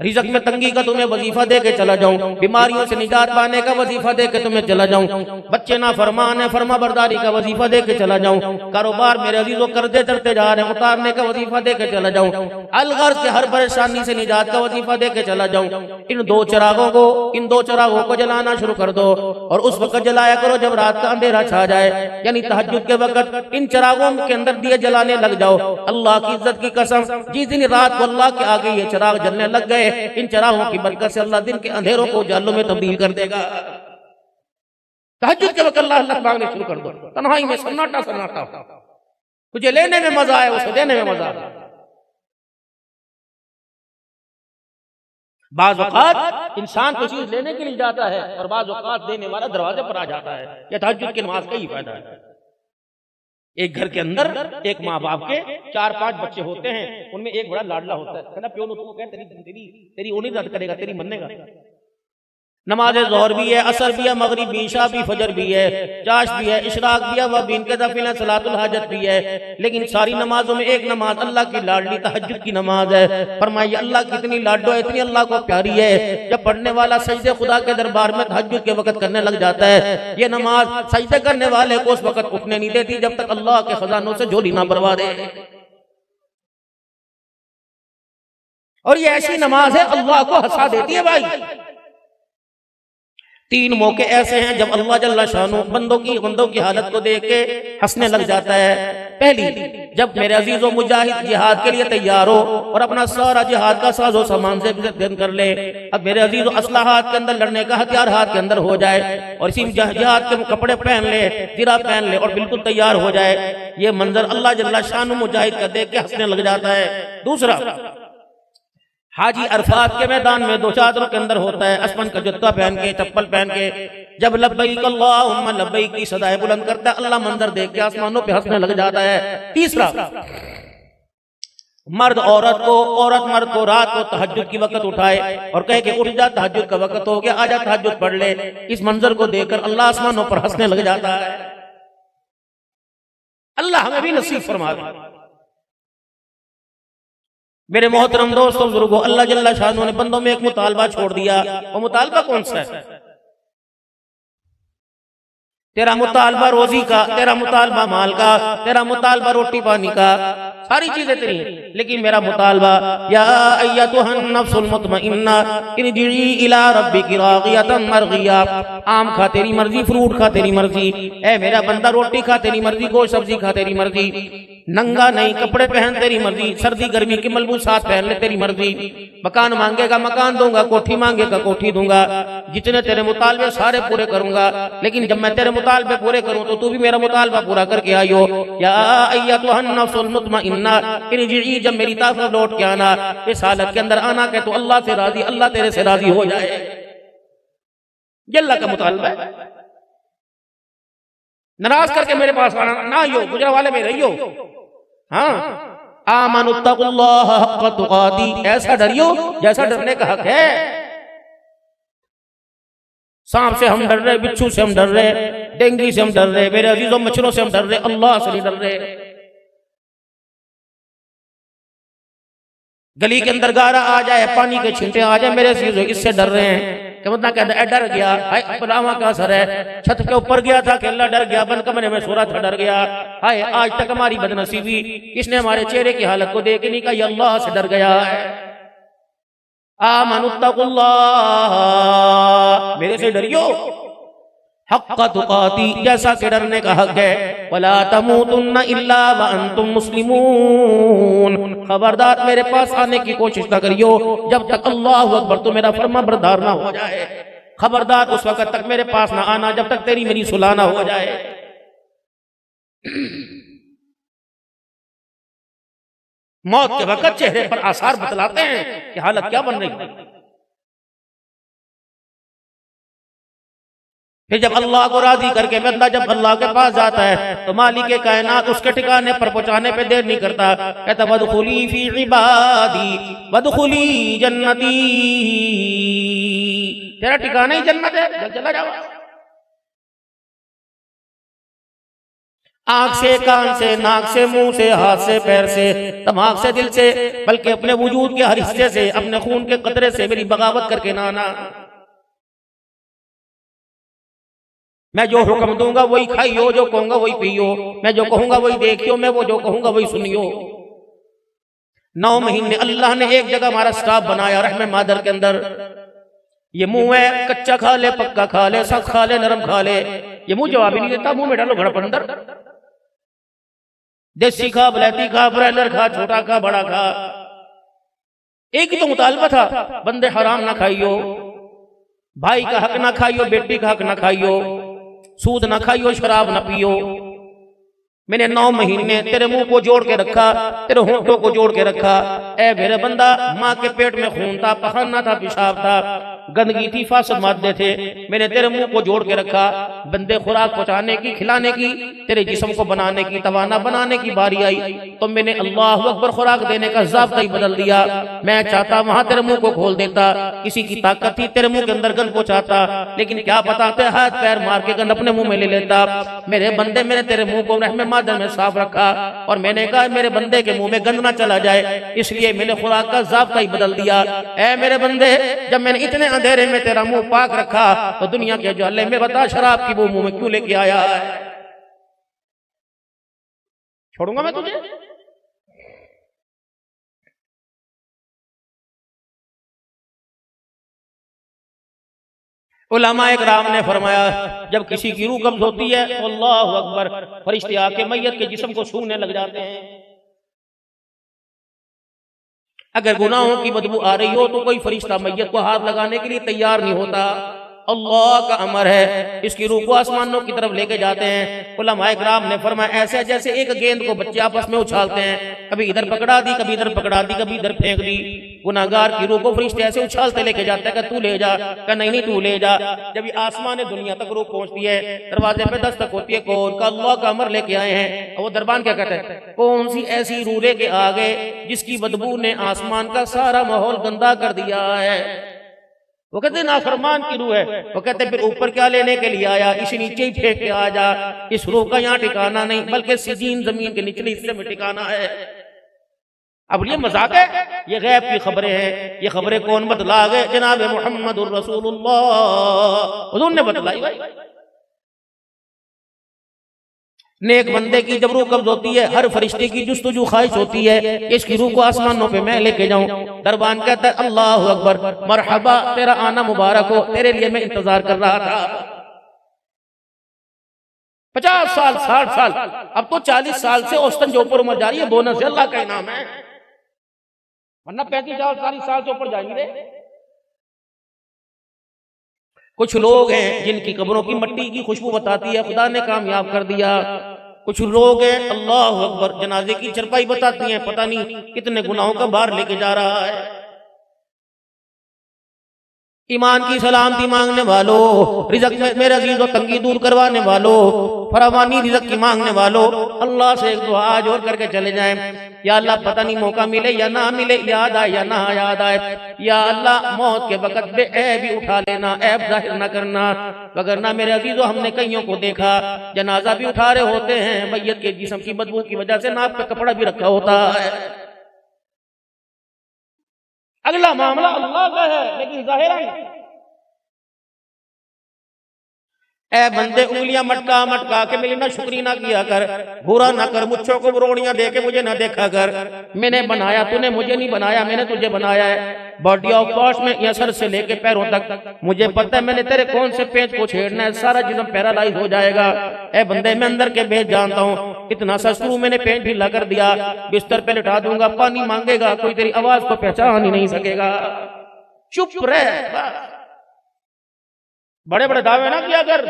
रिज़्क़ में तंगी का तुम्हें वजीफा दे के चला जाऊं, बीमारियों से निजात पाने का वजीफा दे के तुम्हें चला जाऊं, बच्चे ना फरमान है फरमा बरदारी का वजीफा दे के चला जाऊं, कारोबार मेरे अजीजों कर्जे चढ़ते जा रहे हैं उतारने का वजीफा दे के चला जाऊं, अलगर्ज के हर परेशानी से निजात का वजीफा दे के चला जाऊं। इन दो चिरागों को जलाना शुरू कर दो और उस वक्त जलाया करो जब रात का अंधेरा छा जाए, यानी तहज्जुद के वक्त इन चिरागों के अंदर दिए जलाने लग जाओ। अल्लाह की इज्जत की कसम, जिस दिन रात को अल्लाह के आगे ये चिराग जलने लग गए, इन चिरागों की बरकत से अल्लाह दिन के अंधेरों को उजालों में तब्दील कर देगा। तहज्जुद के वक्त अल्लाह अल्लाह मांगने शुरू कर दो, तन्हाई में सन्नाटा सन्नाटा, तुझे लेने में मजा है उसे देने में मजा है। बाज़ औक़ात इंसान कोई चीज लेने के लिए जाता है और बाज़ औक़ात देने वाला दरवाजे पर आ जाता है। यह तहज्जुद की नमाज का ही फायदा है। एक घर के अंदर एक माँ बाप के 4-5 बच्चे होते हैं, उनमें एक बड़ा लाडला होता है, कहना प्योन उसको कहे तेरी वो नहीं रद्द करेगा, तेरी मन्नेगा। नमाज ज़ोहर भी है, असर भी है, मगरिब भी, इशा भी, फजर भी है, चाश भी है, इशराक भी है, वह बीन के दफिला सलातुल हाजत भी है, लेकिन सारी नमाजों में एक नमाज अल्लाह की लाडली तहज्जुद की नमाज है। फरमाइए अल्लाह कितनी लाडो है, इतनी अल्लाह को प्यारी है। जब पढ़ने वाला सजदे खुदा के दरबार में तहज्जुद के वक्त करने लग जाता है, ये नमाज सजदे करने वाले को उस वक्त उठने नहीं देती जब तक अल्लाह के खजानों से झोली ना भरवा दे। और ये ऐसी नमाज है अल्लाह को हंसा देती है भाई। 3 मौके ऐसे हैं जब अल्लाह जल्ला शानो बंदों की हालत को देख के हंसने लग जाता है। पहली, जब मेरे अजीजों मुजाहिद जिहाद के लिए तैयार हो और अपना सारा जिहाद का साजो सामान से विसर्जन कर ले। अब मेरे अजीजों असला हाथ के अंदर, लड़ने का हथियार हाथ के अंदर हो जाए और इसी जिहाद के कपड़े पहन ले, जिरा पहन ले और बिल्कुल तैयार हो जाए। ये मंजर अल्लाह जल्ला शानो मुजाहिद का देख के हंसने लग जाता है। दूसरा, हाजी अरफात के मैदान में 2 चादरों के अंदर होता है, असमन का जूता पहन के, चप्पल पहन के, जब लब्बैक अल्लाहुम्मा लब्बैक की सदाएं बुलंद करता है, अल्लाह मंजर देख के आसमानों पे हंसने लग जाता है। तीसरा, औरत मर्द को रात को तहज्जुद की वक्त उठाए और कहे कि उठ जा, तहज्जुद का वक्त हो गया, आजा तहज्जुद पढ़ ले। इस मंजर को देखकर अल्लाह आसमानों पर हंसने लग जाता है। अल्लाह हमें भी नसीब फरमा दे। मेरे मोहतरम दोस्तों बुजुर्गों, अल्लाह जल्ला शानो ने बंदों में एक मुतालबा छोड़ दिया। वो मुतालबा कौन सा है? तेरा मुतालबा रोजी का, तेरा मुतालबा माल का, तेरा मुतालबा रोटी पानी का, सारी चीजें तेरी हैं, लेकिन मेरा मुतालबा या अय्यतुहन नफ्सुल मुतमइन्ना इरजिई इला रब्बिकी रागियतन मरगिया। आम खा तेरी मर्जी, फ्रूट खा तेरी मर्जी, ए मेरा बंदा रोटी खा तेरी मर्जी, गोश्त सब्जी खा तेरी मर्जी, नंगा नहीं कपड़े पहन तेरी मर्जी, सर्दी गर्मी के मलबूसात पहन ले तेरी मर्जी, मकान मांगेगा मकान दूंगा, कोठी मांगेगा कोठी दूंगा, जितने तेरे मुतालबे सारे पूरे करूंगा। लेकिन जब मैं तेरे मुतालबे पूरे करूं तो तू भी मेरा मुतालबा पूरा करके आयो। या अय्यतुहन नफ्सुल मुतमइन्ना इरजिई, जब मेरी तरफ लौट के आना, इस हालत के अंदर आना कि तू अल्लाह से राजी, अल्लाह तेरे से राजी हो जाए। ये अल्लाह का मुतालबा है। नाराज करके मेरे पास आना ना, यो गुजरा वाले में रहियो। हाँ, आमनुत्तकुल्लाह हक़्क़ तुक़ाती, ऐसा डरियो जैसा डरने का हक है। सांप से हम डर रहे, बिच्छू से हम डर रहे, डेंगू से हम डर रहे, मेरे अजीजों मच्छरों से हम डर रहे, अल्लाह से नहीं डर रहे। गली के अंदर गारा आ जाए, पानी के छींटे आ जाए, मेरे अजीजों इससे डर रहे हैं। क्या मतलब कहता डर गया, पलावा का असर है, छत के ऊपर गया था खेला डर गया, बंद कमरे में सो रहा था डर गया। हाय आज तक हमारी बदनसीबी, इसने हमारे चेहरे की हालत को देख नहीं कहा अल्लाह से डर गया है। आमनुत्तकुल्लाह, मेरे से डरियो, हक़्क़ तुक़ाती, जैसा कि डरने का हक है। वला तमूतुन्ना इल्ला व अंतुम मुस्लिमून, खबरदार मेरे पास आने की कोशिश न करियो जब तक अल्लाहु अकबर तो मेरा फर्मा बरदार ना हो जाए। खबरदार उस वक्त तक मेरे पास ना आना जब तक तेरी मेरी सुलह ना हो जाए। मौत के वक्त चेहरे पर आसार बतलाते हैं कि हालत क्या बन रही है। फिर जब अल्लाह को राजी करके बंदा जब अल्लाह के पास जाता है तो मालिक कायनात उसके ठिकाने पर पहुंचाने पे देर नहीं करता। कहता वदखुली फी इबादी वदखुली जन्नती, तेरा ठिकाना ही जन्नत है, चला जाओ। आंख से, कान से, नाक से, मुंह से, हाथ से, पैर से, दिमाग से, दिल से, बल्कि अपने वजूद के हर हिस्से से, अपने खून के कतरे से मेरी बगावत करके ना आना। मैं जो हुक्म दूंगा वही खाइयो, जो कहूंगा वही पियो, मैं जो कहूंगा वही देखियो, मैं वो जो कहूंगा वही सुनियो। 9 महीने अल्लाह ने एक जगह हमारा स्टाफ बनाया रहमे मादर के अंदर। ये मुंह है, कच्चा खा ले, पक्का खा ले, सख्त खा ले, नरम खा ले, ये मुंह जवाब ही नहीं देता। मुंह में डालो घड़प अंदर। देसी खा, बलैती खा, ब्रायलर खा, छोटा खा, बड़ा खा, एक ही तो मुतालबा था, बंदे हराम ना खाइयो, भाई का हक ना खाइयो, बेटी का हक ना खाइयो, सूद ना खाइयो, शराब ना पियो। मैंने 9 महीने तेरे मुंह को जोड़ के रखा, तेरे होंठों को जोड़ के रखा। ए मेरे बंदा, माँ के पेट में खून था, पखाना था, पेशाब था, गंदगी थी, फासिद मादे थे, मैंने तेरे मुंह को जोड़ के रखा। बंदे खुराक पहुंचाने की, खिलाने की, तेरे जिस्म को बनाने की, तवाना बनाने की बारी आई तो मैंने अल्लाह अकबर खुराक देने का ज़ाब्ता ही बदल दिया। मैं चाहता वहां तेरे मुंह को खोल देता, किसी की ताकत थी तेरे मुंह के अंदर गंद पहुंचाता, लेकिन क्या पता थे हाथ पैर मार के गंद अपने मुंह में ले लेता। मेरे बंदे, मैंने तेरे मुंह को रहमे मादर में साफ रखा और मैंने कहा मेरे बंदे के मुंह में गंद ना चला जाए, इसलिए मैंने खुराक का ज़ाब्ता ही बदल दिया। ए मेरे बंदे, जब मैंने इतने अंधेरे में तेरा मुंह पाक रखा तो दुनिया के उजाले में बता शराब की वो मुंह में क्यों लेके आया है? छोड़ूंगा मैं तुझे? उलमाए किराम ने फरमाया जब किसी की रूह कब्ज होती है तो अल्लाह अकबर, फरिश्ते आके मैयत के जिस्म को छूने लग जाते हैं। अगर गुनाहों की बदबू आ रही हो तो कोई फरिश्ता मैयत को हाथ लगाने के लिए तैयार नहीं होता। अल्लाह का अमर है, इसकी रूह को आसमानों की तरफ लेके जाते हैं। उलमाए किराम ने फरमाया ऐसे जैसे एक गेंद को बच्चे आपस में उछालते हैं, कभी इधर पकड़ा दी, कभी इधर पकड़ा दी, कभी इधर फेंक दी। गुनाहगार की रूह को फरिश्ते ऐसे उछालते लेके जाते हैं कि तू ले जा, का नहीं तू ले जा। जब ये आसमान दुनिया तक रूह पहुंचती है, दरवाजे पे दस्तक होती है, कौन का? अल्लाह का अमर लेके आए हैं। वो दरबान क्या कहते हैं? कौन सी ऐसी रूह लेके आ गए जिसकी बदबू ने आसमान का सारा माहौल गंदा कर दिया है? वो कहते नाफरमान की रूह है। वो कहते फिर ऊपर क्या लेने के लिए आया? इस नीचे ही फेंक के आ जा, इस रूह का यहाँ ठिकाना नहीं, बल्कि सिजीन जमीन के निचले हिस्से में ठिकाना है। अब ये मजाक है? ये गैब की खबरें हैं। ये खबरें कौन बतला गए? जनाब मुहम्मदुर रसूलुल्लाह, हुजूर ने बतलाई। भाई नेक बंदे की जब रूह कब्ज होती है, हर फरिश्ते की जुस्तजू ख्वाहिश होती है इसकी रूह को आसमानों पे मैं लेके जाऊं। दरबान कहता है अल्लाह अकबर, मरहबा, तेरा आना मुबारक हो, तेरे लिए मैं इंतजार कर रहा था 50 साल 60 साल, अब तो 40 साल से औसतन जो ऊपर उम्र जा रही है बोनस अल्लाह का इनाम है, वरना 35-40 साल से ऊपर जाएंगे। कुछ लोग हैं जिनकी कब्रों की मिट्टी की खुशबू बताती है खुदा ने कामयाब कर दिया। कुछ लोग हैं अल्लाह अकबर जनाजे की चरपाई बताती हैं, पता नहीं कितने गुनाहों का भार लेके जा रहा है। ईमान की सलामती मांगने वालों, रिज़्क़ में मेरे अज़ीज़ों तंगी दूर करवाने वालों, फरावानी रिज़्क़ की मांगने वालों, अल्लाह से एक दुआ आज और करके चले जाएं। या अल्लाह पता नहीं मौका मिले या ना मिले, याद आए या ना याद आए, या अल्लाह मौत के वक़्त में ऐब भी उठा लेना, ऐब जाहिर ना करना। वगरना मेरे अज़ीज़ों हमने कईयों को देखा जनाजा भी उठा रहे होते हैं, मैयत के जिस्म की बदबू की वजह से नाक पे कपड़ा भी रखा होता है। अगला मामला अल्लाह का है लेकिन ज़ाहिरन ए बंदे उंगलियां मटका मटका के मेरी ना शुक्री ना किया कर, बुरा ना कर, मुझको को रोड़ियां दे के मुझे ना देखा कर। मैंने बनाया, तूने मुझे नहीं बनाया, मैंने तुझे बनाया है। बॉडी ऑफ कॉस्ट में या सर से लेके पैरों तक मुझे पता है मैंने तेरे कौन से पेज को छेड़ना है, सारा जिस्म पैरालाइज हो जाएगा। ए बंदे मैं अंदर के भेद जानता हूँ, इतना सा शुरू मैंने पेंट ढीला कर दिया, बिस्तर पे लिटा दूंगा, पानी मांगेगा, कोई तेरी आवाज को पहचान ही नहीं सकेगा। चुप रह, बड़े बड़े दावे ना किया कर।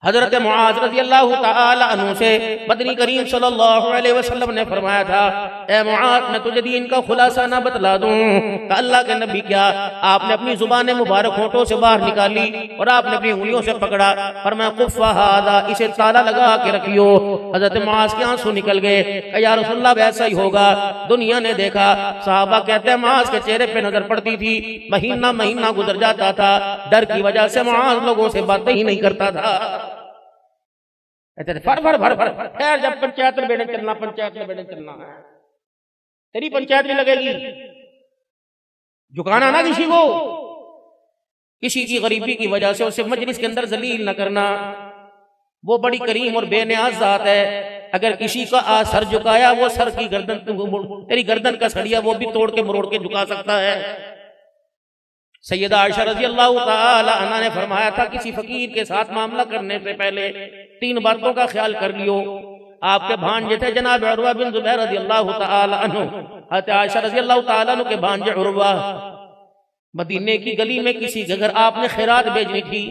हजरत मुआज रज़ी अल्लाह तआला अन्हु से बदरी करीम सल्लल्लाहु अलैहि वसल्लम ने फरमाया था, ए मुआज मैं तुझे दीन का खुलासा ना बतला दूं? अल्लाह के नबी क्या? आपने अपनी जुबान मुबारक होठों से बाहर निकाली और आपने अपनी उंगलियों से पकड़ा, फरमाया कुफ़ा हादा, इसे ताला लगा के रखियो। हजरत मुआज के आंसू निकल गए, या रसूलल्लाह वैसा ही होगा, दुनिया ने देखा। सहाबा कहते हैं मुआज के चेहरे पे नजर पड़ती थी, महीना महीना गुजर जाता था, डर की वजह से मुआज लोगों से बातें ही नहीं करता था। कहते थे फर फर भर भर खैर जब पंचायत में बैठे चलना, पंचायत में बैठे चलना है, तेरी पंचायत भी लगेगी। झुकाना ना किसी को, किसी की गरीबी की वजह से उसे मजलिस के अंदर जलील न करना। वो बड़ी करीम और बेनियाज जात है, अगर किसी का आज सर झुकाया वो सर की गर्दन, तेरी गर्दन का सड़िया वो भी तोड़ के मरोड़ के झुका सकता है। सैयदा आयशा रज़ी अल्लाह ताला अन्हा ने फरमाया था किसी फकीर के साथ मामला करने से पहले 3 बातों का ख्याल कर लियो। आपके भांजे थे जनाब उरवा बिन ज़ुबैर रज़ी अल्लाह ताला अन्हु, हज़रत आयशा रज़ी अल्लाह ताला अन्हु के भांजे उरवा, मदीने की गली में किसी के घर आपने खैरात भेजनी थी।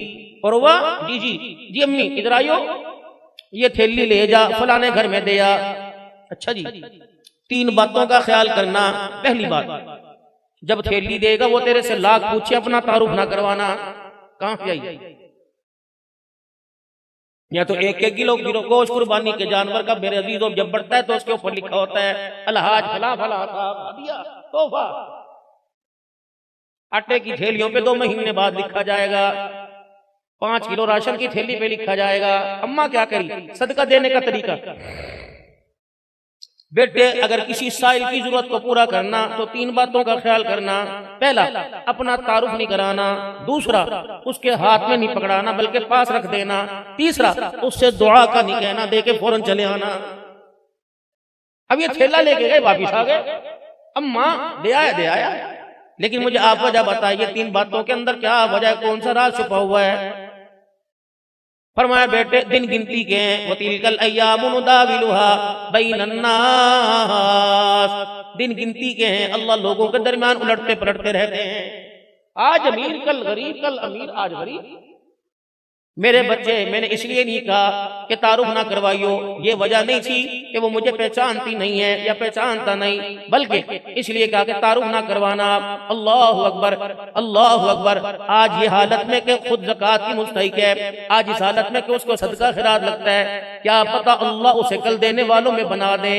उरवा जी जी जी अम्मी इधर आइयो, ये थैली ले जा फलाने घर में दे आ। अच्छा जी, 3 बातों का ख्याल करना। पहली बात, जब थैली देगा वो तेरे से लाख पूछे अपना तारुफ ना करवाना, कहां से आई, या तो 1-1 किलो गोश्त कुर्बानी के जानवर का मेरे अजीजों जब बढ़ता है तो उसके ऊपर लिखा होता है अलहाज फला फला दिया तोहफा। आटे की थैलियों पे 2 महीने बाद लिखा जाएगा, 5 किलो राशन की थैली पे लिखा जाएगा। अम्मा क्या करी, सदका देने का तरीका, बेटे अगर किसी साइल की जरूरत को पूरा करना तो 3 बातों का ख्याल करना। पहला, अपना तारुफ नहीं कराना। दूसरा, उसके हाथ में नहीं पकड़ाना बल्कि पास रख देना। तीसरा, उससे दुआ का नहीं कहना, दे के फौरन चले आना। अब ये थैला लेके गए वापिस आ गए, अम्मा दे आया, लेकिन मुझे आप वजह बताइए 3 बातों के अंदर क्या वजह, कौन सा राज छुपा हुआ है। फरमाया बेटे दिन गिनती के हैं, वतिलकल अय्यामु नुदाविलुहा बैनन नास, दिन गिनती के हैं, अल्लाह लोगों के दरमियान उलटते पलटते रहते हैं। आज अमीर कल गरीब, कल अमीर आज गरीब। मेरे बच्चे मैंने इसलिए नहीं कहा कि तारुफ ना करवाइयो, ये वजह नहीं थी कि वो मुझे पहचानती नहीं है या पहचानता नहीं, बल्कि इसलिए कहा कि तारुफ ना करवाना। अल्लाहु अकबर, अल्लाहु अकबर। आज ये हालत में कि खुद ज़कात की मुस्तहिक है, आज इस हालत में कि उसको सदका खिरात लगता है, क्या पता अल्लाह उसे कल देने वालों में बना दे।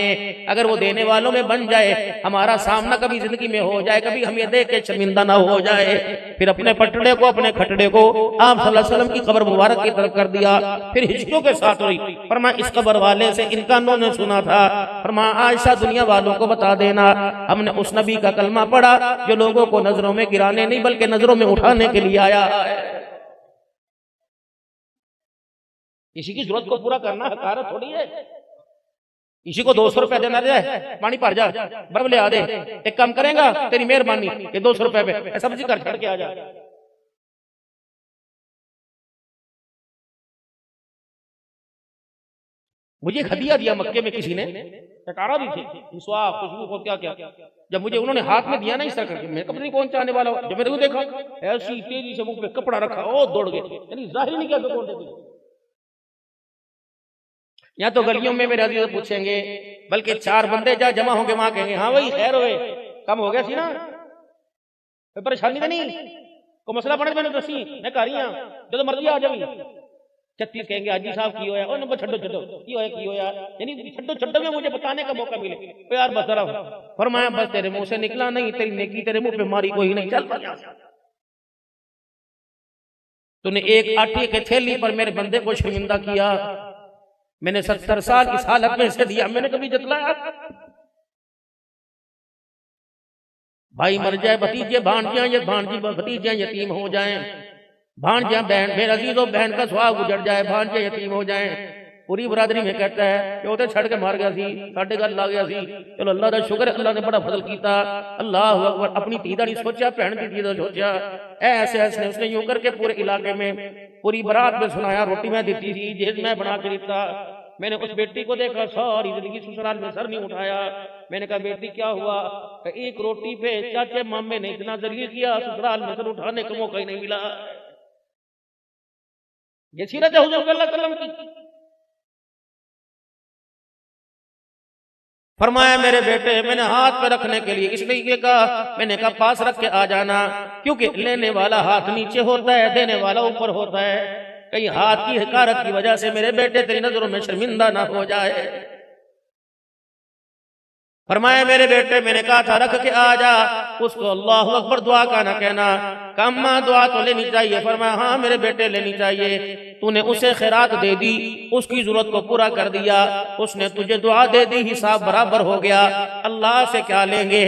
अगर वो देने वालों में बन जाए, हमारा सामना कभी जिंदगी में हो जाए, कभी हम ये देख के शर्मिंदा ना हो जाए, फिर अपने पटड़े को, अपने खटड़े को आप सल्लल्लाहु अलैहि वसल्लम की कब्र मुबारक की तरफ कर दिया। फिर हिचकियों के साथ हुई, फरमाया इस कब्र वाले से इन कानों ने सुना था, फरमाया आयशा दुनिया वालों को बता देना हमने उस नबी का कलमा पढ़ा जो लोगों को नजरों में गिराने नहीं बल्कि नजरों में उठाने के लिए आया है। किसी की जरूरत को पूरा करना हकारत थोड़ी है। किसी को 200 रुपए देना जाए, पानी भर जा बर्फ ले आ दे, एक काम करेगा तेरी मेहरबानी ये 200 रुपए पे सब्जी कर छड़ के आ जा। मुझे हदिया दिया मक्के में किसी ने, टकारा भी थे, मिसवाक, खुशबू को क्या क्या। जब मुझे उन्होंने हाथ में दिया ना इस तरह, मैं कब नहीं कौन चाहने वाला, जब मैंने देखा ऐसी तेजी से मुंह पे कपड़ा रखा, ओ दौड़ गए, यानी जाहिर नहीं किया तो कौन देती। या तो गलियों में मेरे अजीज पूछेंगे, बल्कि 4 बंदे जहाँ जमा होंगे वहां कहेंगे हाँ भाई खैर हुए, कम हो गया सी ना, परेशानी तो नहीं, को मसला पड़े मैंने दसी मैं कह रही हूँ जो मर्जी आ जावी। 36 कहेंगे हाजी साहब की होया, नंबर छड्डो छड्डो की होया, यानी छड्डो छड्डो में मुझे बताने का मौका मिले। तो यार बस जरा फरमाया बस तेरे मुंह से निकला नहीं, तेरी नेकी तेरे मुंह पे मारी कोई नहीं, चल तूने एक आटे के थैली पर मेरे बंदे को शर्मिंदा किया, मैंने 70 साल इस हालत में से दिया, मैंने कभी जतलाया। भाई मर जाए, भतीजे भांजियां ये भांजी भतीजियां यतीम हो जाएं, भांजियां बहन मेरे अजीजों बहन का सुहाग गुजर जाए, भांजे यतीम हो जाएं, पूरी बरादरी में कहता है कि वो तो छड़ के मार गया सी, साढ़े गल ला गया सी। चलो अल्लाह का शुक्र है, अल्लाह ने बड़ा फजल किया। अल्लाह अकबर। अपनी धी दा नहीं सोचा, भैन की धी दा सोचा। ऐसे ऐसे उसने यूं करके पूरे इलाके में पूरी बारात में सुनाया, रोटी मैं दी थी, जेज मैं बना के दिता। मैंने उस बेटी को देखा, सारी जिंदगी ससुराल में सर नहीं उठाया। मैंने कहा बेटी क्या हुआ, एक रोटी पे चाचे मामे ने इतना जलील किया, ससुराल में सर उठाने का मौका ही नहीं मिला। ये सीरत है हुजूर सल्लल्लाहु अलैहि वसल्लम की। फरमाया मेरे बेटे मैंने हाथ पे रखने के लिए इसलिए कहा, मैंने कहा पास रख के आ जाना, क्योंकि लेने वाला हाथ नीचे होता है, देने वाला ऊपर होता है। कहीं हाथ की हकारत की वजह से मेरे बेटे तेरी नजरों में शर्मिंदा ना हो जाए। फरमाया मेरे बेटे मैंने कहा था रख के आ जा, उसको अल्लाहु अकबर दुआ का ना कहना। अम्मा दुआ तो लेनी चाहिए। फरमाया हाँ मेरे बेटे लेनी चाहिए। तूने उसे खैरात दे दी, उसकी जरूरत को पूरा कर दिया, उसने तुझे दुआ दे दी, हिसाब बराबर हो गया, अल्लाह से क्या लेंगे।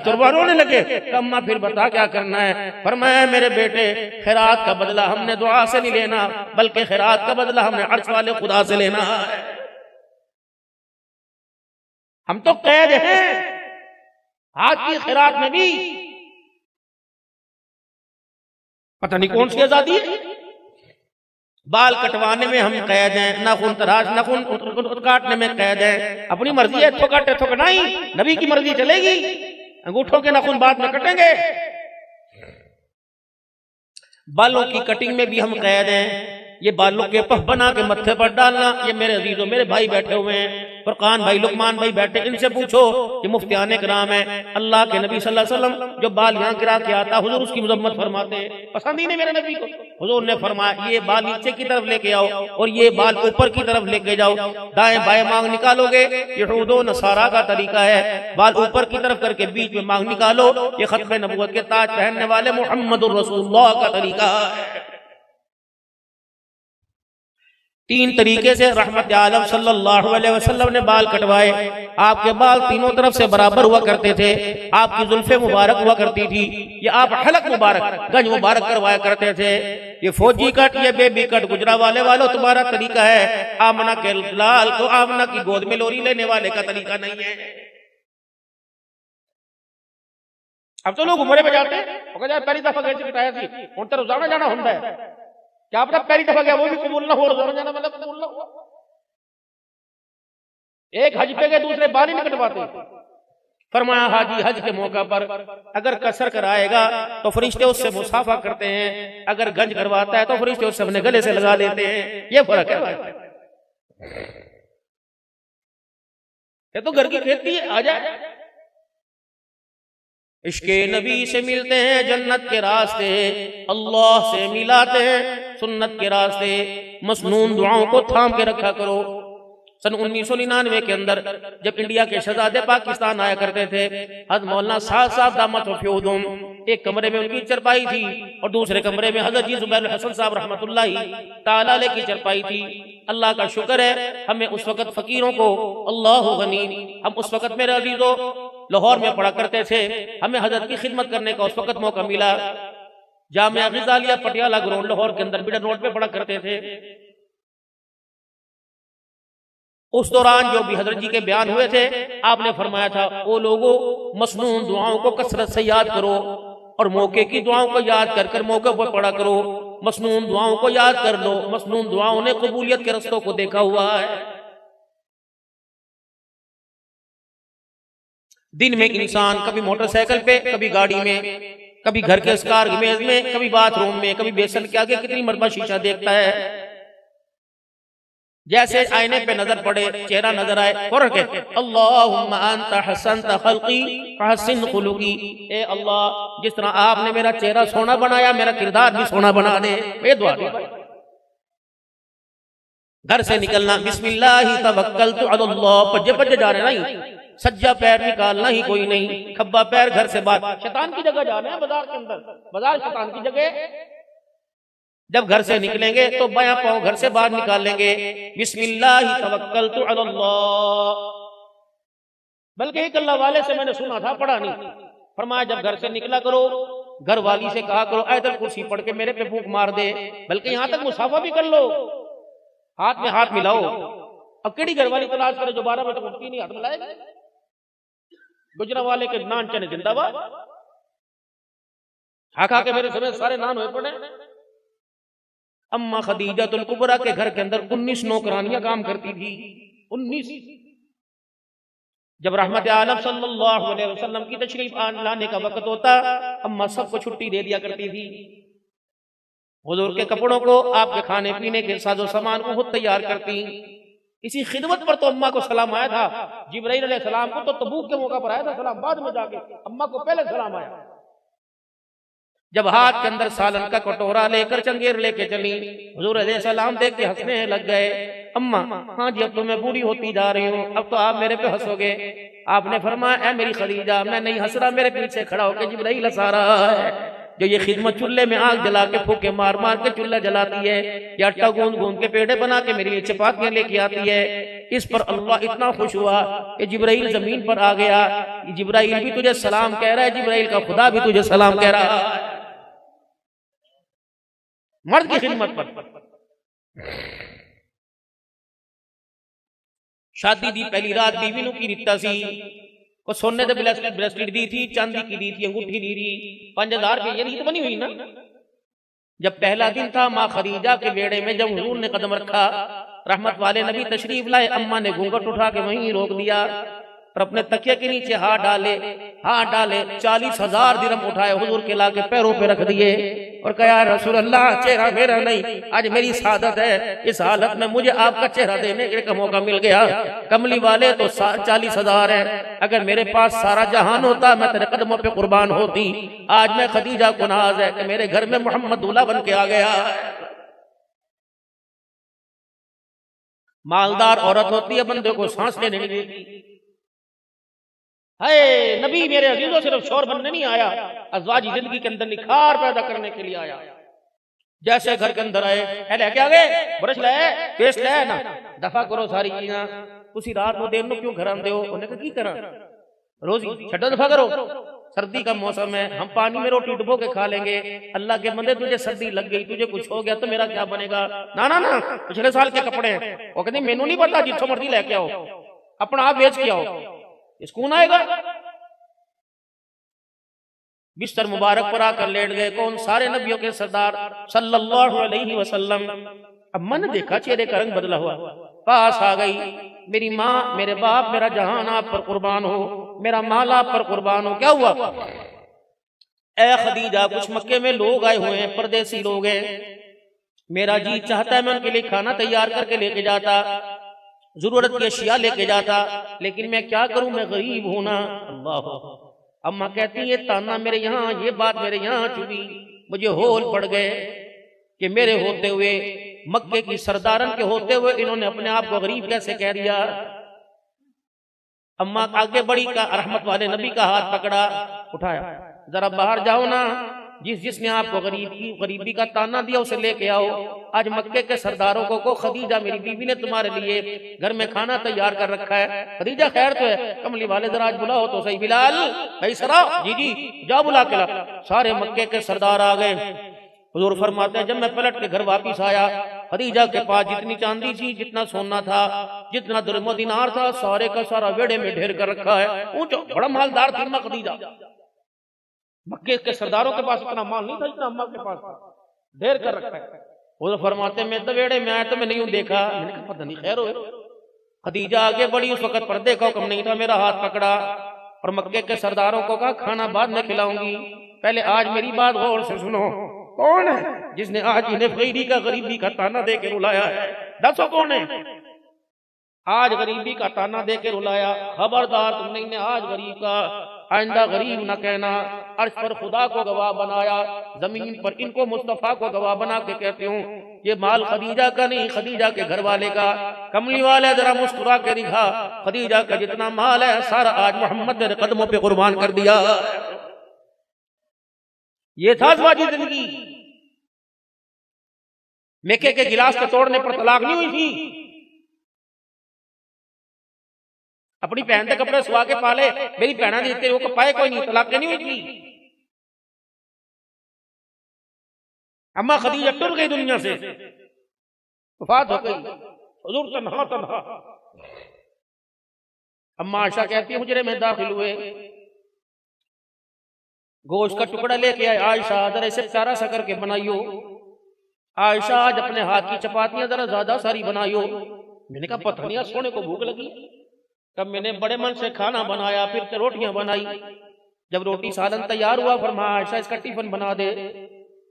तुरबा रोने लगे। अम्मा फिर बता क्या करना है। फरमाया मेरे बेटे खैरात का बदला हमने दुआ से नहीं लेना, बल्कि खैरात का बदला हमने अर्श वाले खुदा से लेना है। हम तो कैद हैं आज की खैरात में भी, पता नहीं कौन सी आजादी है। बाल कटवाने में हम कैद हैं, नाखून तराश नाखून काटने में कैद हैं। अपनी मर्जी है, थोक काटे थोक नहीं, नबी की मर्जी चलेगी। अंगूठों के नाखून बाद में कटेंगे। बालों की कटिंग में भी हम कैद हैं। ये बालों के पफ बना के मत्थे पर डालना, ये मेरे अजीजों मेरे भाई बैठे हुए हैं, फरकान भाई लुकमान भाई बैठे, इनसे पूछो कि मुफ्तियाने कराम है अल्लाह के नबी सल्लल्लाहु अलैहि वसल्लम जो बाल यहाँ गिरा के आता हुजूर उसकी मजम्मत फरमाते, पसंद ही नहीं मेरे नबी को। हुजूर ने फरमाया ये बाल नीचे की तरफ लेके आओ और ये बाल ऊपर की तरफ लेके जाओ, दाएं बाएं मांग निकालोगे, ये यहूदो नसारा का तरीका है। बाल ऊपर की तरफ करके बीच में मांग निकालो, ये खत्म नबुव्वत के ताज पहनने वाले मुहम्मदुर रसूलुल्लाह का तरीका है। तीन तरीके से रहमत आलम सल्लल्लाहु अलैहि वसल्लम ने बाल कटवाए। आपके बाल तीनों तरफ से बराबर हुआ करते थे, आपकी जुल्फे मुबारक हुआ करती थी, ये आप हलक मुबारक गंज मुबारक करवाया करते थे। ये फौजी कट, ये बेबी कट गुजरावाले वालों तुम्हारा तरीका है, आमना के लाल को आमना की गोद में लोरी लेने वाले का तरीका नहीं है। अब तो लोग उम्रे में जाते हैं, पहली दफा गए कटाया थी हूं तो रोजाना जाना होता है, क्या पता पहली दफा गया वो भी कबूल ना हो, रोजाना जाना मतलब कबूल ना हुआ। एक हज पे गए दूसरे बाल ही नहीं कटवाते। फरमाया हाजी हज के मौका पर अगर कसर कराएगा तो फरिश्ते उससे मुसाफा करते हैं, अगर गंज करवाता है तो फरिश्ते उससे अपने गले से लगा लेते हैं। ये फर्क है। ये तो घर की खेती है, आ जाए। इश्के नबी से मिलते हैं जन्नत के रास्ते, अल्लाह से मिलाते हैं सुन्नत के रास्ते। मसनून दुआओं को थाम के रखा करो। सन 1999 के अंदर जब इंडिया के शहजादे पाकिस्तान आया करते थे, हज़रत मौलाना साहब दामत वफ़यूदुम, एक कमरे में उनकी चरपाई थी और दूसरे कमरे में हज़रत जी ज़ुबैर हसन साहब रहमतुल्लाहि ताला अलैह की चरपाई थी। अल्लाह का शुक्र है हमें उस वक़्त फ़कीरों को अल्लाहु गनी, हम उस वक़्त मेरे अज़ीज़ों लाहौर में पढ़ा करते थे, हमें हज़रत की खिदमत करने का उस वक़्त मौका मिला। जामिया ग़ज़ालिया पटियाला ग्राउंड लाहौर के अंदर बिडन रोड पे पढ़ा करते थे। उस दौरान जो भी हजरत जी के बयान हुए थे, आपने फरमाया था ओ लोगों मसनून दुआओं को कसरत से याद करो और मौके की दुआओं को याद कर कर मौके पर पढ़ा करो। मसनून दुआओं को याद कर लो, मसनून दुआओं ने कबूलियत के रस्तों को देखा हुआ है। दिन में इंसान कभी मोटरसाइकिल पे, कभी गाड़ी में, कभी घर के स्कार मेज में, कभी बाथरूम में, कभी बेसन के आगे कितनी मरतबा शीशा देखता है। जैसे आईने पे नजर पड़े, चेहरा नजर आए, फौरन कहते अल्लाहुम्मा अंता हसनता खल्की फहसिन खुलुकी, ए अल्लाह जिस तरह आपने मेरा चेहरा सोना बनाया मेरा किरदार भी सोना बना दे। ये दुआ। घर से निकलना बिस्मिल्लाह तवक्कलतु अलल्लाह, पज्जे पज्जे जा रहे नहीं, सज्जा पैर निकालना ही कोई नहीं, खब्बा पैर घर से बाहर, शैतान की जगह जा रहे हैं बाजार के अंदर, बाजार शैतान की जगह। जब घर से निकलेंगे तो बायां पांव घर से बाहर निकालेंगे, बिस्मिल्लाह तवक्कलतु अलल्लाह। बल्कि एक अल्लाह वाले से मैंने सुना था, पढ़ा नहीं, फरमाया जब घर से निकला करो घर वाली से कहा करो आयतल कुर्सी पढ़ के मेरे पे फूंक मार दे, बल्कि यहां तक मुसाफा भी कर लो, हाथ में हाथ मिलाओ। अब केड़ी घर वाली तलाश करे जो 12 बजे उठती नहीं, हाथ मिलाएगी। गुजरा वाले के नान चने जिंदाबाद, खा के मेरे समेत सारे नान हुए पड़े। अम्मा खदीजातुल कुबरा के घर के अंदर 19 नौकरानियां काम करती थी, 19। जब रहमत आलम सल्लल्लाहु अलैहि वसल्लम की तशरीफ लाने का वक्त होता, अम्मा सबको छुट्टी दे दिया करती थी। हुजूर के कपड़ों को, आपके खाने पीने के साजो सामान को खुद तैयार करती। इसी खिदमत पर तो अम्मा को सलाम आया था। जिब्राइल अलैहिस्सलाम को तो तबूक के मौका पर आया था सलाम, बाद में जाके अम्मा को पहले सलाम आया। जब हाथ के अंदर सालन का कटोरा लेकर चंगेर लेके चली, हुजूर अलैहिस्सलाम देख के हंसने लग गए। अम्मा हाँ जी अब तो मैं बूढ़ी होती जा रही हूँ, अब तो आप मेरे पे हंसोगे। आपने फरमाया, मेरी खदीजा मैं नहीं हंस रहा, मेरे पीछे खड़ा होकर जिब्राइल हंसा रहा है। जो ये खिदमत चूल्हे में आग जला के फूके मार मार के चूल्हा जलाती है, या आटा गूंद गूंद के पेड़े बना के मेरे लिए चपातियां लेके आती है, इस पर अल्लाह इतना खुश हुआ कि जिब्राइल जमीन पर आ गया। जिब्राइल भी तुझे सलाम कह रहा है, जिब्राइल का खुदा भी तुझे सलाम कह रहा है। मर्द की खिदमत पर शादी दी पहली रात बीवी नु की रिता सी, को सोने दे ब्रेसलेट दी थी, चांदी की दी थी, अंगूठी दी थी, 5000 रुपये। ये रीत बनी हुई ना। जब पहला दिन था माँ खदीजा के बेड़े में, जब हुजूर ने कदम रखा, रहमत वाले नबी तशरीफ लाए, अम्मा ने घूंघट उठा के वहीं रोक दिया और अपने तकिए के नीचे हाथ डाले 40,000 दिरहम उठाए, हुजूर के लाके पैरों पे रख दिए और कहा, रसूल अल्लाह चेहरा मेरा नहीं, आज मेरी सादत है, इस हालत में मुझे आपका चेहरा देने का मौका मिल गया। कमली वाले तो 40,000 है, अगर मेरे पास सारा जहान होता मैं तेरे कदमों पे कुर्बान होती। आज मैं खदीजा को नाज है कि मेरे घर में मोहम्मद दूल्हा बन के आ गया। मालदार औरत होती है, बंदे को सांस लेने नहीं देती। है नबी मेरे अजीजों सिर्फ शोर बनने नहीं आया, अज़वाजी जिंदगी के अंदर निखार पैदा करने के लिए आया। जैसे घर के अंदर आए, लेके आ गए, ब्रश ले, पेस्ट ले ना, दफा करो सारी चीज़ां। उसी रात को देर क्यों घर आंदे हो? उन्हें की करा रोजी छड्डो, दफा करो। सर्दी का मौसम है, हम पानी में रोटी डुबो के खा लेंगे। अल्लाह के बंदे तुझे सर्दी लग गई, तुझे कुछ हो गया तो मेरा क्या बनेगा? ना ना ना, पिछले साल के कपड़े हैं। वो कहते मैनू नहीं पता, जिसको मर्जी लेके आओ, अपना आप बेच के आओ, कौन आएगा? बिस्तर मुबारक पर आकर लेट गए। कौन? सारे नबियों के सरदार सल्लल्लाहु अलैहि वसल्लम। अम्मा ने देखा चेहरे का रंग बदला हुआ, पास आ गई, मेरी माँ, मेरे बाप, मेरा जहान आप पर कुर्बान हो, मेरा माल आप पर कुर्बान हो। क्या हुआ? ए खदीजा, कुछ मक्के में लोग आए हुए हैं, परदेसी लोग हैं, मेरा जी चाहता है मैं उनके लिए खाना तैयार करके लेके जाता, जरूरत की अशिया लेके जाता, लेकिन मैं क्या करूं, मैं गरीब हूं ना। अल्लाह। अम्मा कहती है, ताना मेरे यहाँ, ये बात मेरे यहाँ चुभी, मुझे होल पड़ गए कि मेरे होते हुए, मक्के की सरदारन के होते हुए, इन्होंने अपने आप को गरीब कैसे कह दिया। अम्मा आगे बढ़ी, का रहमत वाले नबी का हाथ पकड़ा, उठाया, जरा बाहर जाओ ना, जिसने आपको गरीबी का ताना दिया उसे लेके आओ। आज मक्के के सरदारों को खदीजा मेरी बीवी ने तुम्हारे लिए घर में खाना तैयार कर रखा है। खदीजा खैर तो है, कमली वाले जरा आज बुलाओ तो सही। बिलाल भाई सरा, जी जी जाओ बुला के ला। सारे मक्के के सरदार आ गए। हुजूर फरमाते हैं, जब मैं पलट के घर वापिस आया, खदीजा के पास जितनी चांदी थी, जितना सोना था, जितना दिरहम दिनार था, सारे का सारा वेड़े में ढेर कर रखा है। ऊंचा बड़ा मालदार थी अम्मा खदीजा। मक्के के सरदारों के पास इतना माल नहीं था जितना अम्मा के पास था, ढेर कर रखा है। वो फरमाते मैं तो वेड़े में आया तो मैं नहीं देखा, मैंने कहा पता नहीं खैर हो। खदीजा आगे बढ़ी, उस वक्त पर्दे का हुक्म नहीं था, मेरा हाथ पकड़ा और मक्के के सरदारों को कहा, खाना बाद में खिलाऊंगी, पहले आज मेरी बात गौर से सुनो। कौन है जिसने आज इन्हें फकीरी का गरीबी का ताना दे के रुलाया है? दसो कौन है आज गरीबी का ताना दे के रुलाया? खबरदार, तुमने इन्हें आज गरीब का, आइंदा गरीब न कहना। अर्श पर खुदा को गवाह बनाया, जमीन पर इनको मुस्तफा को गवाह बना के कहती हूँ, ये माल खदीजा का नहीं, खदीजा के घर वाले का। कमली वाले जरा मुस्कुरा के दिखा, खदीजा का जितना माल है सारा आज मोहम्मद ने कदमों पे कुर्बान कर दिया। ये था ज़वाजी जिंदगी। मेके के गिलास के तोड़ने पर तलाक नहीं हुई थी। अपनी बहन के कपड़े सुहा के पाले, मेरी बहना ने इतने वो पाए कोई नहीं, तलाक नहीं हुई थी। अम्मा खदीजा टुर गई दुनिया से, वफात हो गई, हुजूर तन्हा तन्हा। अम्मा आयशा कहती है, हुजरे में दाखिल हुए, गोश्त का टुकड़ा लेके आए। आयशा जरा इसे प्यारा सा करके बनाइयो। आयशा आज अपने हाथ की चपातियां जरा ज्यादा सारी बनाइयो। मैंने कहा पता नहीं सोने को भूख लगी। तब मैंने बड़े मन से खाना बनाया, फिर रोटियां बनाई। जब रोटी सालन तैयार हुआ, फरमाया आयशा इसका टिफिन बना दे।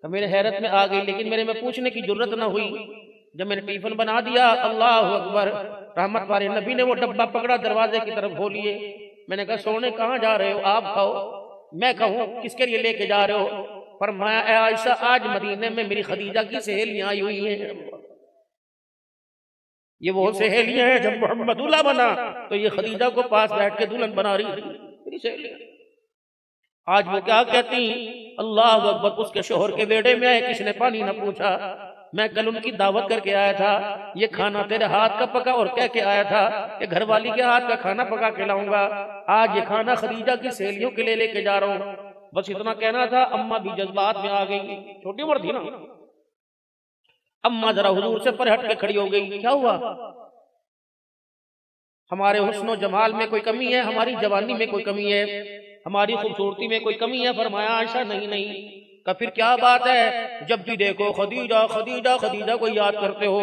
तब मेरे हैरत में आ गई, लेकिन मेरे में पूछने की जरूरत न हुई। जब मैंने टिफिन बना दिया, अल्लाह अकबर, रहमत वाले नबी ने वो डब्बा पकड़ा, दरवाजे की तरफ खोलिए। मैंने कहा सोने कहाँ जा रहे हो? आप खाओ। मैं कहूँ किसके लिए लेके जा रहे हो? फरमाया ऐ आयशा, आज मदीने में मेरी खदीजा की सहेलियां आई हुई हैं। ये वो सहेलियां हैं, जब मोहम्मद दूल्हा बना तो ये खदीजा को पास बैठ के दुल्हन बना रही थी, मेरी सहेलियां। आज वो क्या कहती, अल्लाह अकबर, उसके शोहर के बेड़े में आए, किसने पानी न पूछा। मैं कल उनकी दावत करके आया था, ये खाना तेरे हाथ का पका, और कह के आया था कि घरवाली के हाथ का खाना पका के लाऊंगा। आज ये खाना खदीजा की सहेलियों के लिए लेके जा रहा हूं। बस इतना कहना था, अम्मा भी जज्बात में आ गई, छोटी उम्र थी ना। अम्मा जरा हुजूर से पर हट के खड़ी हो गई। क्या हुआ? हमारे हुस्न और जमाल में कोई कमी है, हमारी जवानी में कोई कमी है, हमारी खूबसूरती में कोई कमी है? फरमाया आयशा नहीं नहीं। का फिर क्या बात है, जब भी देखो खदीजा खदीजा खदीजा को याद करते हो?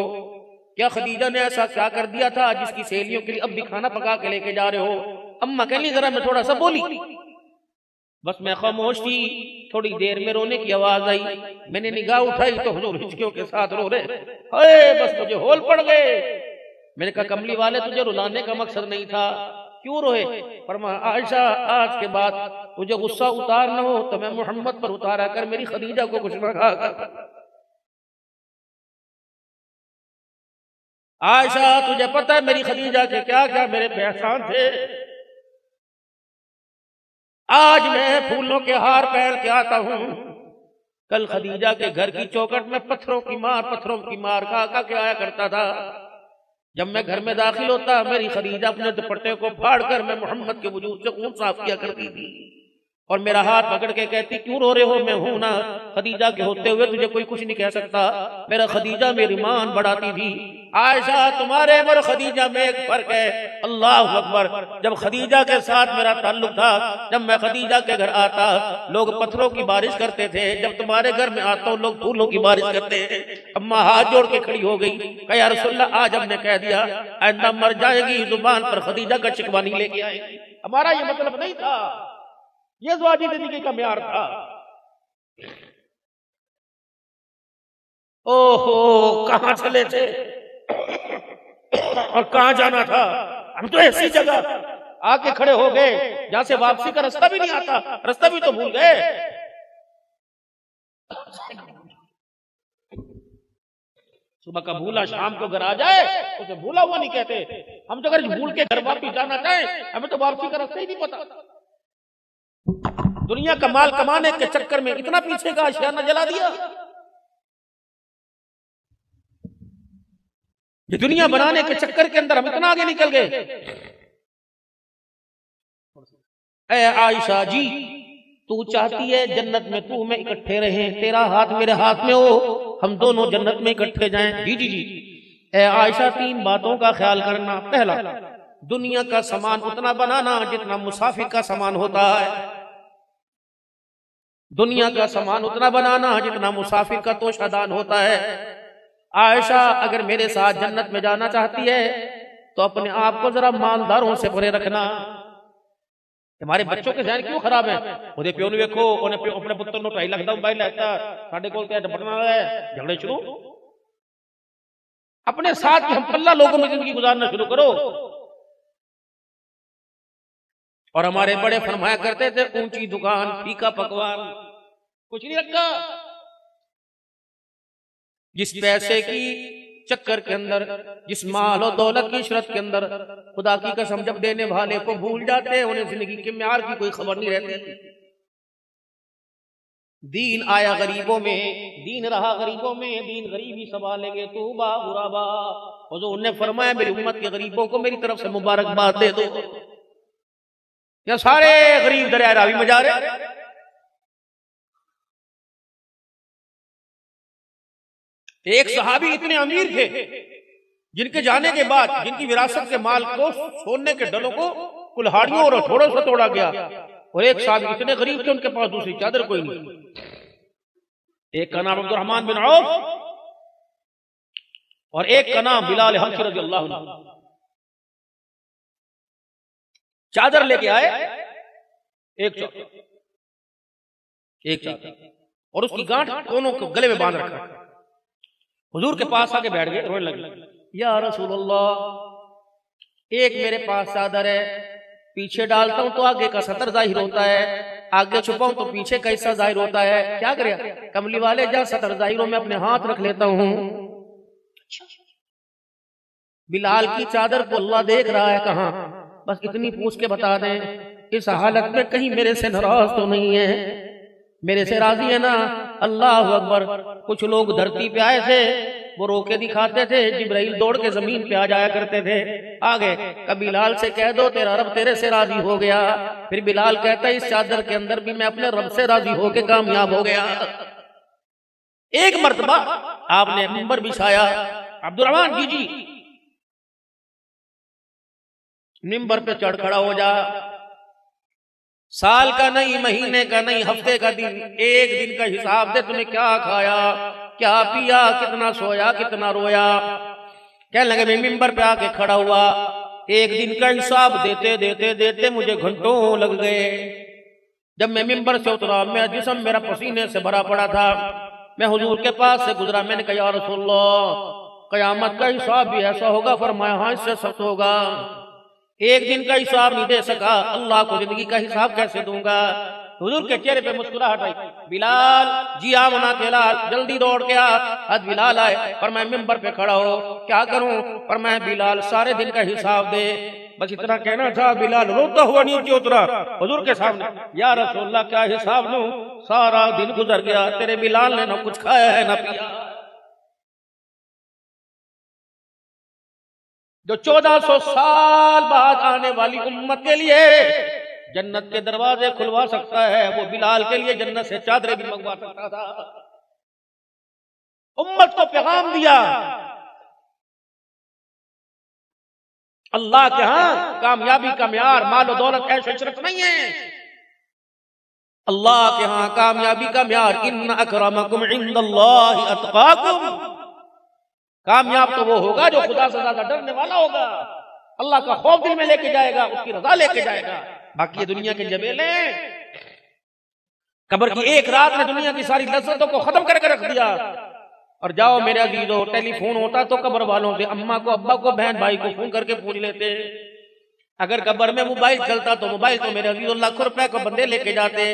क्या खदीजा ने ऐसा क्या कर दिया था जिसकी सहेलियों के लिए अब भी खाना पका के लेके जा रहे हो? अम्मा कहली जरा मैं थोड़ा सा बोली, बस मैं खामोश थी। थोड़ी देर में रोने की आवाज आई, मैंने निगाह उठाई तो हुजूर हिचकियों के साथ रो रहे। बस मुझे होल पड़ गए। मैंने कहा कमली वाले, तुझे रुलाने का मकसद नहीं था, क्यों रोए? फरमाया आयशा, आज के बाद तुझे गुस्सा उतारना हो तो मैं मोहम्मद पर उतारा कर, मेरी खदीजा को कुछ न कहा। आयशा, तुझे पता है मेरी खदीजा के क्या क्या मेरे पे एहसान थे। आज मैं फूलों के हार पहन के आता हूं, कल खदीजा के घर की चौखट में पत्थरों की मार खा के आया करता था। जब मैं घर में दाखिल होता, मेरी खदीजा अपने दुपट्टे को फाड़कर मैं मोहम्मद के वजूद से खून साफ किया करती थी, और मेरा हाथ पकड़ के कहती क्यों रो रहे हो, मैं हूं ना। खदीजा के होते हुए तुझे कोई कुछ नहीं कह सकता। मेरा खदीजा मेरी मान बढ़ाती थी। आयशा, तुम्हारे और खदीजा में एक फर्क है। अल्लाह अकबर। जब खदीजा के साथ मेरा ताल्लुक था, जब मैं खदीजा के घर आता, लोग पत्थरों की बारिश करते थे। जब तुम्हारे घर में आता हूं, लोग फूलों की बारिश करते हैं। अम्मा हाथ जोड़ के खड़ी हो गई, कहा या रसूलल्लाह, आज हमने कह दिया, आइंदा मर जाएगी जुबान पर खदीजा का शिकवा नहीं लेके आएगी। हमारा ये मतलब नहीं था, ये ज़िंदगी जिंदगी का म्यार था। ओहो, कहां चले थे और कहां जाना था? हम तो ऐसी जगह आके खड़े हो गए जहां से वापसी का रास्ता भी नहीं आता, रास्ता भी तो भूल गए। सुबह का भूला शाम को घर आ जाए उसे भूला हुआ नहीं कहते। हम तो अगर भूल के घर वापस जाना चाहें, हमें तो वापसी का रास्ता ही नहीं पता। दुनिया का माल कमाने के चक्कर में इतना पीछे का आशियाना जला दिया। ये दुनिया बनाने के चक्कर के अंदर हम इतना आगे निकल गए। ऐ आयशा जी, तू चाहती है जन्नत में तू मैं इकट्ठे रहें, तेरा हाथ मेरे हाथ में हो, हम दोनों जन्नत में इकट्ठे जाएं। जी जी जी। ऐ आयशा, 3 बातों का ख्याल करना। पहला, दुनिया का सामान उतना बनाना जितना मुसाफिर का सामान होता है। दुनिया का सामान उतना बनाना जितना मुसाफिर का तोशादान होता है। आयशा, अगर मेरे साथ जन्नत में जाना चाहती है तो अपने आप को जरा मालदारों से भरे रखना। हमारे बच्चों के ध्यान क्यों खराब है? ਉਹਦੇ ਪਿਓ ਨੂੰ ਵੇਖੋ, ਉਹਨੇ ਆਪਣੇ ਪੁੱਤਰ ਨੂੰ 2.5 ਲੱਖ ਦਾ ਮੋਬਾਈਲ ਲੈਤਾ, ਸਾਡੇ ਕੋਲ ਤੇ ਡਪਟਣਾ है, झगड़े शुरू। अपने साथ हम पल्ला लोगों में जिंदगी गुजारना शुरू करो। और हमारे बड़े फरमाया करते थे, ऊंची दुकान फीका पकवान, कुछ नहीं रखा। जिस पैसे की चक्कर के अंदर, जिस माल और दौलत की शरत के अंदर खुदा की कसम जब देने वाले को भूल जाते हैं, उन्हें जिंदगी के म्यार की कोई खबर नहीं रहती। दीन आया गरीबों में, दीन रहा गरीबों में, दीन गरीबी संभालेंगे तूबा गुराबा। हुजूर ने फरमाया मेरी उम्मत के गरीबों को मेरी तरफ से मुबारकबाद दे दो। या सारे गरीब दरिया रावी में जा रहे। एक सहाबी इतने अमीर थे जिनके जाने के बाद, जिनकी विरासत के माल को छोड़ने के डलों को कुल्हाड़ियों और हथौड़ों से तोड़ा गया, और एक सहाबी इतने गरीब थे उनके पास दूसरी चादर कोई नहीं। एक का नाम अब्दुर्रहमान बिन औफ और एक का नाम बिलाल हबशी रज़ियल्लाहु अन्हु। चादर लेके आए, एक चादर और उसकी गांठ दोनों को गले में बांध रखा। हुजूर के पास आके बैठ गए, रोने लगे, या रसूलल्लाह, एक मेरे पास चादर है, पीछे डालता हूं तो आगे का सतर जाहिर होता है, आगे छुपाऊं तो पीछे का हिस्सा जाहिर होता है, क्या करे? कमली वाले, जहां सतर जाहिर हो मैं अपने हाथ रख लेता हूं। बिलाल की चादर को अल्लाह देख रहा है कहाँ, बस इतनी पूछ के बता दें, इस हालत में कहीं मेरे से नाराज तो नहीं है, मेरे से राजी है ना? अल्लाह अकबर। कुछ लोग धरती पे आए थे, वो रोके दिखाते थे, जिब्राइल दौड़ के जमीन पे आ जाया करते थे। आ गए, कभी बिलाल से कह दो तेरा रब तेरे से राजी हो गया। फिर बिलाल कहता है इस चादर के अंदर भी मैं अपने रब से राजी होके कामयाब हो गया। एक मर्तबा आपने मिंबर बिछाया, अब्दुर्रहमान जी मिंबर पे चढ़ खड़ा हो जा। साल का नहीं, महीने का नहीं, हफ्ते का दिन, एक दिन का हिसाब दे, तूने क्या खाया, क्या पिया, कितना सोया, कितना रोया। कहने लगे मैं मिंबर पे आके खड़ा हुआ, एक दिन का हिसाब देते देते देते मुझे घंटों लग गए। जब मैं मिंबर से उतरा, मेरा जिस्म मेरा पसीने से भरा पड़ा था। मैं हुजूर के पास से गुजरा, मैंने कहा या रसूलल्लाह, कयामत का हिसाब भी ऐसा होगा? फरमाया हाँ, इससे सख्त होगा। एक दिन का हिसाब नहीं दे सका, अल्लाह को जिंदगी का हिसाब कैसे दूंगा? हुजूर के चेहरे पे मुस्कुराहट आई। बिलाल जी आ मना के लाल, जल्दी दौड़ के आ। आज बिलाल आए, पर मैं मिंबर पे खड़ा हो, क्या करूं? पर मैं बिलाल सारे दिन का हिसाब दे। बस इतना कहना था, बिलाल रोता हुआ नीचे उतरा हुजूर के सामने, या रसूलल्लाह क्या हिसाब लूं, सारा दिन गुजर गया, तेरे बिलाल ने ना कुछ खाया है ना पिया। जो 1400 साल बाद आने वाली उम्मत के लिए जन्नत के दरवाजे खुलवा सकता है, वो बिलाल के लिए जन्नत से चादरें भी मंगवा सकता था। उम्मत को पैगाम दिया, अल्लाह के यहां कामयाबी का म्यार मालो दौलत ऐश इशरत नहीं है। अल्लाह के यहां कामयाबी का म्यार इन्न अकरमकुम इंदल्लाहि अतकाकुम। कामयाब तो वो होगा जो खुदा से ज्यादा डरने वाला होगा, अल्लाह का खौफ दिल में लेके जाएगा, उसकी रजा लेके जाएगा। बाकी ये दुनिया के जबेले, कब्र की एक रात ने दुनिया की सारी लज्जतों को खत्म करके रख दिया। और जाओ मेरे अजीजों, टेलीफोन होता तो कब्र वालों से अम्मा को, अब्बा को, बहन भाई को फोन करके पूछ लेते। अगर कब्र में मोबाइल चलता तो मोबाइल तो मेरे अजीजों लाखों रुपए को बंदे लेके जाते।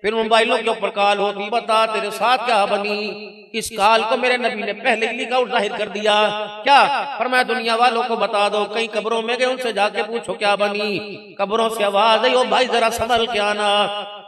फिर मोबाइलों के ऊपर कॉल होती, बता तेरे साथ क्या बनी। इस काल को मेरे नबी ने पहले ही लिखा और जाहिर कर दिया। क्या फरमाया? दुनिया वालों को बता दो, कई कब्रों में गए उनसे जाके पूछो क्या बनी। कब्रों से आवाज आई, ओ भाई जरा संभल के आना,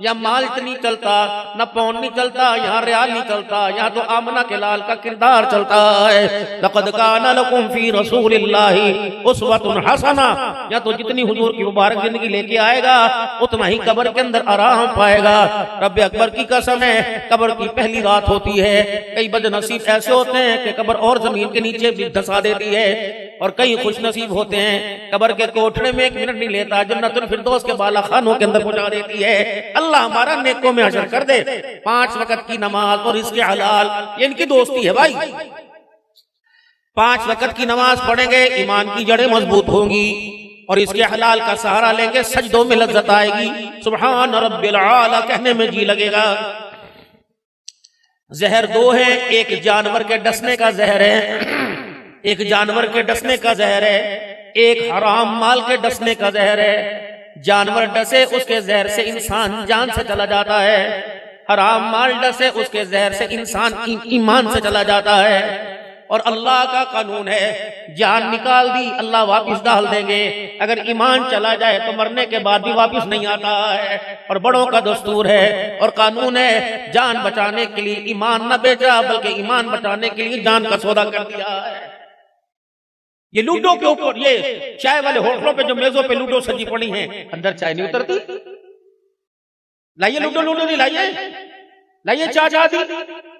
या माल नहीं चलता, न पौन नहीं चलता, यहाँ रियाल नहीं चलता, यहाँ तो आमना के लाल का किरदार चलता है। लक़द काना लकुम फी रसूलिल्लाहि उस्वतुन हसना। या तो जितनी हुजूर की मुबारक जिंदगी लेके आएगा उतना ही कब्र के अंदर आराम पाएगा। रब्बे अकबर की कसम है, कब्र की पहली रात होती है। कई बदनसीब ऐसे होते हैं कि कब्र और जमीन के नीचे भी धंसा देती है, और कई खुश नसीब होते हैं कब्र के कोठरे में 1 मिनट नहीं लेता, जन्नतुल फिरदौस के बाला खानों के अंदर पहुंचा देती है। अल्लाह हमारा नेकों में हशर कर दे। 5 वक्त की नमाज और इसके हलाल, ये इनकी दोस्ती है भाई। 5 वक्त की नमाज पढ़ेंगे, ईमान की जड़ें मजबूत होंगी, और इसके हलाल का सहारा लेंगे, सजदों में लज्जत आएगी, सुभान रब्बिल आला कहने में जी लगेगा। जहर 2 है, एक जानवर के डसने का जहर है, एक जानवर के डसने का जहर है, एक हराम माल के डसने का जहर है। जानवर डसे उसके जहर से इंसान जान से चला जाता है, हराम माल डसे उसके जहर से इंसान ईमान से चला जाता है। और अल्लाह का कानून है, जान निकाल दी अल्लाह वापस डाल देंगे, अगर ईमान चला जाए तो मरने के बाद भी वापस नहीं आता है। और बड़ों का दस्तूर है और कानून है, जान बचाने के लिए ईमान न बेचा, बल्कि ईमान बचाने के लिए जान का सौदा कर दिया है। ये लूडो के ऊपर, ये चाय वाले होटलों पे जो मेजों पे लूडो सजी पड़ी है, अंदर चाय नहीं उतरती। लाइए लूडो, लूडो नहीं लाइए, लाइए चाय जाती।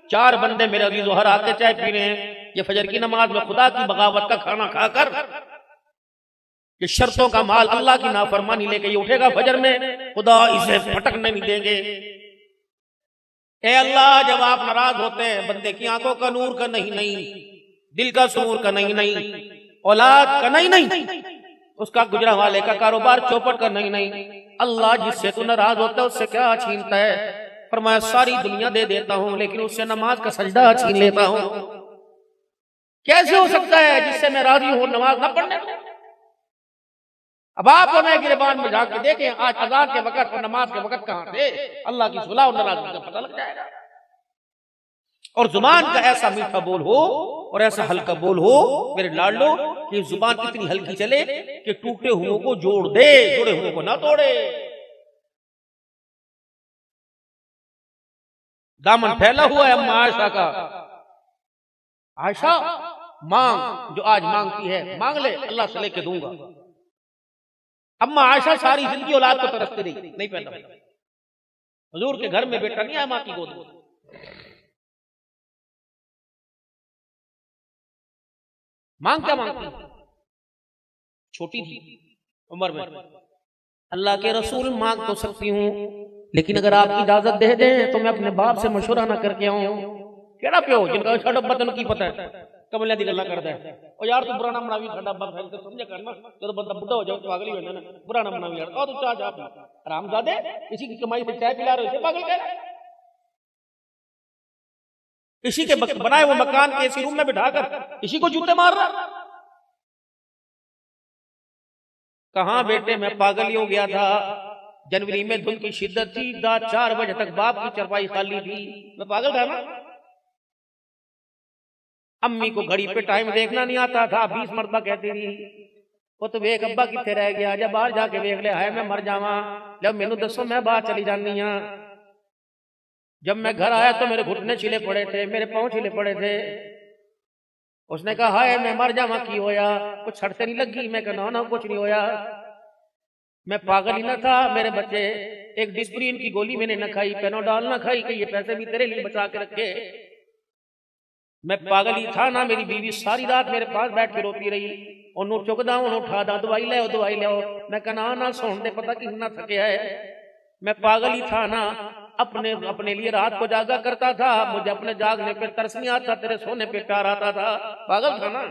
4 बंदे मेरे अजीजों हर आते चाय पी रहे हैं। ये फजर की नमाज में खुदा की बगावत का खाना खाकर, ये शर्तों का माल अल्लाह की नाफरमानी लेके ये उठेगा फजर में, खुदा इसे फटकने नहीं देंगे। ए अल्लाह, जब आप नाराज होते हैं, बंदे की आंखों का नूर का नहीं, दिल का सूर का नहीं, औलाद का नहीं, उसका गुजरा वाले का कारोबार चौपट का नहीं। अल्लाह जिससे तू नाराज होता है उससे क्या छीनता है? फरमाया सारी दुनिया दे देता हूं, लेकिन उससे नमाज का सजदा छीन लेता हूं। कैसे हो सकता है जिससे मैं राजी हूं नमाज ना पढ़ने? अब आप हमें गिरबान में जाके देखें, आज अजान के वक्त और नमाज के वक्त कहां थे? अल्लाह की सुलह और नाराजगी का पता लग जाएगा। और जुबान का ऐसा मीठा बोल हो और ऐसा हल्का बोल हो मेरे लाडलो कि जुबान इतनी हल्की चले कि टूटे हुओं को जोड़ दे, जुड़े हुओं को ना तोड़े। दामन फैला हुआ है अम्मा आयशा का। आयशा मांग, जो आज मांगती है मांग ले, अल्लाह से लेके दूंगा। अम्मा आयशा सारी जिंदगी औलाद को तरसती रही, नहीं पैदा हुआ। हुजूर के घर में बेटा नहीं आया मां की गोद में। मांग क्या मांगती, छोटी थी उम्र में। अल्लाह के रसूल मांग तो सकती हूँ, लेकिन अगर आप इजाजत दे दें तो मैं अपने बाप से मशवरा ना करके आऊं। केड़ा प्यो जिनका साडा बतन की पता है, कमलिया दी गल्ला करदा है। ओ यार तू बुरा ना मनावी, साडा अब्बा फैल के समझ करना, जब बंदा बुढ़ा हो जाए तो पागल ही हो जाना। बुरा ना मनावी यार, तू चाह जा हरामजादे, इसी की कमाई से चाय पिला रहे थे, पागल कह रहा है। इसी के बनाए वो मकान के इसी रूम में बिठाकर इसी को जूते मार रहा। कहां बेटे, मैं पागल ही हो गया था। जनवरी में धुंध की शिद्दत थी, 4 बजे तक बाप की चरपाई खाली थी, मैं पागल था ना। अम्मी को घड़ी पे टाइम देखना नहीं आता था, 20 मरतबा कहती थी वो तो वेख अब्बा किथे रह गया, जब बाहर जाके वेख ले, हाय मैं मर जावा, जब मैनू दसो मैं बाहर चली जानी हाँ। जब मैं घर आया तो मेरे घुटने छिले पड़े थे, मेरे पांव छिले पड़े थे। उसने कहा हाय मैं मर जावा की होया, कुछ छड़ते नहीं लगी। मैं कहना ना कुछ नहीं होया, मैं पागल ही ना था। मेरे बच्चे एक डिस्प्रिन की गोली मैंने न खाई, पेनोडॉल ना खाई कि ये पैसे भी तेरे लिए बचा के रखे। मैं पागल ही था ना। मेरी बीवी सारी रात मेरे पास बैठ के रोती रही, ओनू चुकदा ओनू उठादा, दवाई ले दवाई ले। मैं कहना ना सोन दे, पता कितना थके है। मैं पागल ही था ना। अपने लिए रात को जागा करता था, मुझे अपने जागने पे तरस नहीं आता, तेरे सोने पे प्यार आता था। पागल था ना।